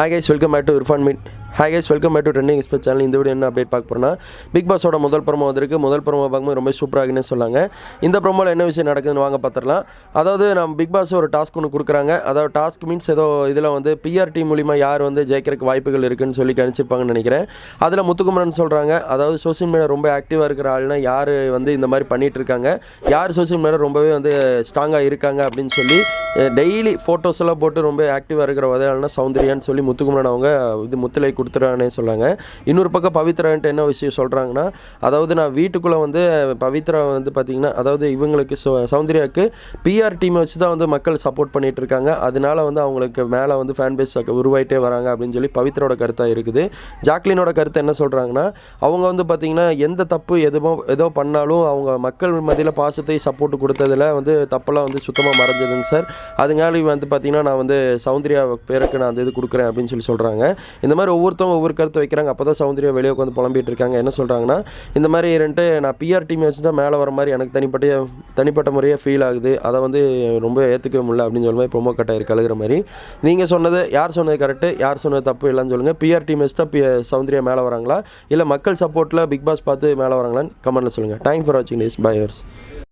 Hi guys, welcome back to Irfan Meet. Hi guys, welcome back to Trending Express channel. இந்த video என்ன update பார்க்க போறோம்னா big பாஸோட முதல் promo வந்திருக்கு. முதல் ப்ரோமோ பார்க்கும்போது ரொம்ப சூப்பராக இருக்குன்னு சொன்னாங்க. இந்த ப்ரோமோவில் என்ன விஷயம் நடக்குதுன்னு வாங்க பார்த்துடலாம். அதாவது நம்ம பிக் பாஸ் ஒரு டாஸ்க் ஒன்று கொடுக்குறாங்க. அதாவது டாஸ்க் மீன்ஸ் ஏதோ இதில் வந்து பிஆர்டி மூலிமா யார் வந்து ஜெயிக்கிறதுக்கு வாய்ப்புகள் இருக்குன்னு சொல்லி கணிச்சிருப்பாங்கன்னு நினைக்கிறேன். அதில் முத்துக்குமரன் சொல்கிறாங்க, அதாவது சோஷியல் மீடியா ரொம்ப ஆக்டிவாக இருக்கிற ஆள்னா யார் வந்து இந்த மாதிரி பண்ணிகிட்டு இருக்காங்க, யார் சோஷியல் மீடியா ரொம்பவே வந்து ஸ்ட்ராங்காக இருக்காங்க அப்படின்னு சொல்லி டெய்லி ஃபோட்டோஸ் எல்லாம் போட்டு ரொம்ப ஆக்டிவாக இருக்கிற வதையாள்னா சௌந்தர்யான்னு சொல்லி முத்துக்குமரன் அவங்க இது முத்திரை கொடுத்துறானே சொன்னாங்க. இன்னொரு பக்கம் பவித்ரான்ட்டு என்ன விஷயம் சொல்கிறாங்கன்னா, அதாவது நான் வீட்டுக்குள்ளே வந்து பவித்ரா வந்து பார்த்திங்கன்னா, அதாவது இவங்களுக்கு சௌந்தர்யாவுக்கு பிஆர் டீமை வச்சு தான் வந்து மக்கள் சப்போர்ட் பண்ணிகிட்டு இருக்காங்க, அதனால வந்து அவங்களுக்கு மேலே வந்து ஃபேன் பேஸ் உருவாயிட்டே வராங்க அப்படின்னு சொல்லி பவித்ரோட கருத்தாக இருக்குது. ஜாக்லினோட கருத்து என்ன சொல்கிறாங்கன்னா, அவங்க வந்து பார்த்திங்கன்னா எந்த தப்பு ஏதோ பண்ணாலும் அவங்க மக்கள் மத்தியில் பாசத்தை சப்போர்ட் கொடுத்ததில் வந்து தப்பெல்லாம் வந்து சுத்தமாக மறைஞ்சதுங்க சார். அதனால வந்து பார்த்திங்கன்னா நான் வந்து சௌந்தர்யா பேருக்கு நான் அந்த இது கொடுக்குறேன் அப்படின்னு சொல்லி சொல்கிறாங்க. இந்த மாதிரி ஒவ்வொருத்தவங்க ஒவ்வொரு கருத்து வைக்கிறாங்க. அப்போ தான் சௌந்தர்யா வெளியே உட்காந்து புலம்பிட்டு இருக்காங்க. என்ன சொல்கிறாங்கன்னா, இந்த மாதிரி ரெண்டு நான் பிஆர் டீம் வச்சு தான் மேலே வர மாதிரி எனக்கு தனிப்பட்ட முறையாக ஃபீல் ஆகுது, அதை வந்து ரொம்ப ஏற்றுக்கவே முடியல அப்படின்னு சொல்ல மாதிரி ப்ரொமோ கட்டாயிரு கழுகுற மாதிரி. நீங்கள் சொன்னது யார் சொன்னது கரெக்டு, யார் சொன்னது தப்பு இல்லைன்னு சொல்லுங்கள். பிஆர் டீம் வச்சு தான் சௌந்தர்யா மேலே வராங்களா இல்லை மக்கள் சப்போர்ட்டில் பிக் பாஸ் பார்த்து மேலே வராங்களான்னு கமெண்ட்டில் சொல்லுங்கள். தேங்க்ஸ் ஃபார் வாட்சிங் திஸ். Bye viewers.